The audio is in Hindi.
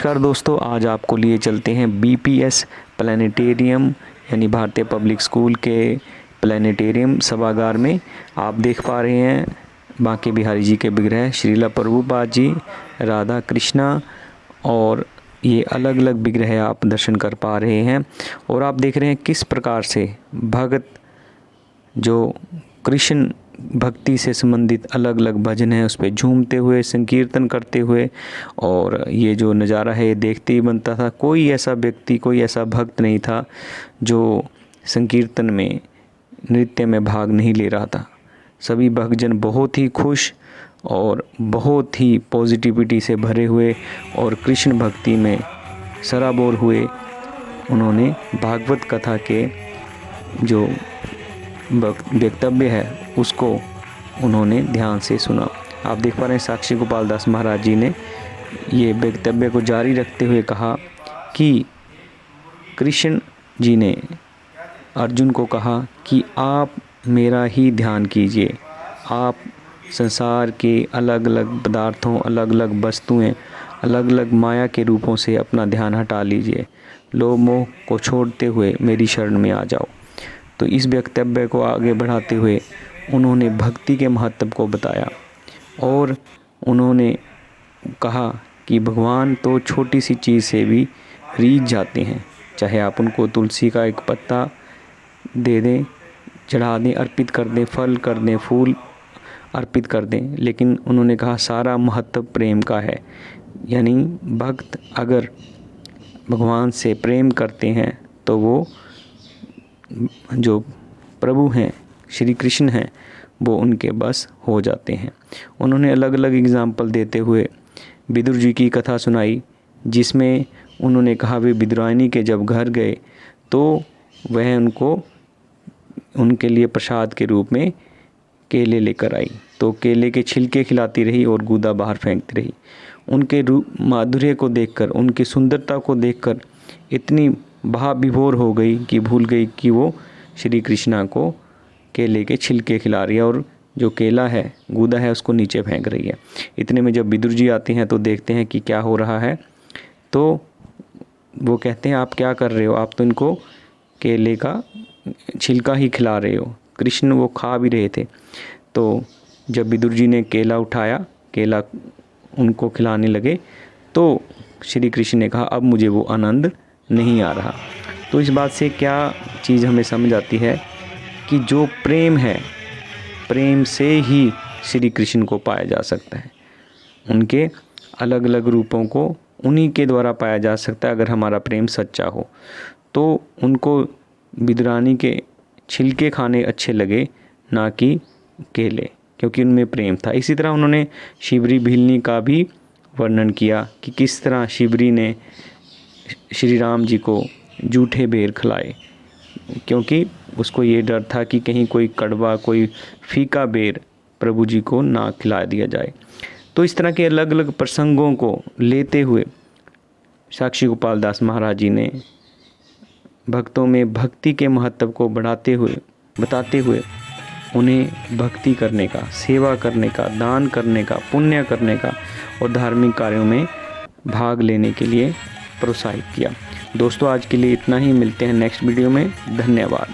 नमस्कार दोस्तों, आज आपको लिए चलते हैं बीपीएस प्लानिटेरियम यानी भारतीय पब्लिक स्कूल के प्लानिटेरियम सभागार में। आप देख पा रहे हैं बांके बिहारी जी के विग्रह, श्रीला प्रभुपाद जी, राधा कृष्णा और ये अलग अलग विग्रह आप दर्शन कर पा रहे हैं। और आप देख रहे हैं किस प्रकार से भगत जो कृष्ण भक्ति से संबंधित अलग अलग भजन हैं उस पर झूमते हुए, संकीर्तन करते हुए, और ये जो नज़ारा है ये देखते ही बनता था। कोई ऐसा व्यक्ति, कोई ऐसा भक्त नहीं था जो संकीर्तन में, नृत्य में भाग नहीं ले रहा था। सभी भक्तजन बहुत ही खुश और बहुत ही पॉजिटिविटी से भरे हुए और कृष्ण भक्ति में सराबोर हुए। उन्होंने भागवत कथा के जो वक्तव्य है उसको उन्होंने ध्यान से सुना। आप देख पा रहे हैं साक्षी गोपाल दास महाराज जी ने ये वक्तव्य को जारी रखते हुए कहा कि कृष्ण जी ने अर्जुन को कहा कि आप मेरा ही ध्यान कीजिए, आप संसार के अलग अलग पदार्थों, अलग अलग वस्तुएं, अलग अलग माया के रूपों से अपना ध्यान हटा लीजिए, लोभ मोह को छोड़ते हुए मेरी शरण में आ जाओ। तो इस वक्तव्य को आगे बढ़ाते हुए उन्होंने भक्ति के महत्व को बताया और उन्होंने कहा कि भगवान तो छोटी सी चीज़ से भी रीझ जाते हैं। चाहे आप उनको तुलसी का एक पत्ता दे दें, चढ़ा दें, अर्पित कर दें, फल कर दें, फूल अर्पित कर दें, लेकिन उन्होंने कहा सारा महत्व प्रेम का है। यानी भक्त अगर भगवान से प्रेम करते हैं तो वो जो प्रभु हैं, श्री कृष्ण हैं, वो उनके बस हो जाते हैं। उन्होंने अलग अलग एग्जाम्पल देते हुए विदुर जी की कथा सुनाई, जिसमें उन्होंने कहा वे विदुरानी के जब घर गए तो वह उनके लिए प्रसाद के रूप में केले लेकर आई, तो केले के छिलके खिलाती रही और गूदा बाहर फेंकती रही। उनके रूप माधुर्य को देखकर, उनकी सुंदरता को देखकर इतनी भाव विभोर हो गई कि भूल गई कि वो श्री कृष्णा को केले के छिलके खिला रही है और जो केला है, गूदा है, उसको नीचे फेंक रही है। इतने में जब विदुर जी आते हैं तो देखते हैं कि क्या हो रहा है, तो वो कहते हैं आप क्या कर रहे हो, आप तो इनको केले का छिलका ही खिला रहे हो। कृष्ण वो खा भी रहे थे। तो जब विदुर जी ने केला उठाया, केला उनको खिलाने लगे, तो श्री कृष्ण ने कहा अब मुझे वो आनंद नहीं आ रहा। तो इस बात से क्या चीज़ हमें समझ आती है कि जो प्रेम है, प्रेम से ही श्री कृष्ण को पाया जा सकता है। उनके अलग अलग रूपों को उन्हीं के द्वारा पाया जा सकता है। अगर हमारा प्रेम सच्चा हो तो उनको विदुरानी के छिलके खाने अच्छे लगे, ना कि केले, क्योंकि उनमें प्रेम था। इसी तरह उन्होंने शिवरी भीलनी का भी वर्णन किया कि किस तरह शिवरी ने श्री राम जी को जूठे बेर खिलाए, क्योंकि उसको ये डर था कि कहीं कोई कड़वा, कोई फीका बेर प्रभु जी को ना खिला दिया जाए। तो इस तरह के अलग अलग प्रसंगों को लेते हुए साक्षी गोपाल दास महाराज जी ने भक्तों में भक्ति के महत्व को बताते हुए उन्हें भक्ति करने का, सेवा करने का, दान करने का, पुण्य करने का और धार्मिक कार्यों में भाग लेने के लिए प्रोत्साहित किया। दोस्तों आज के लिए इतना ही, मिलते हैं नेक्स्ट वीडियो में। धन्यवाद।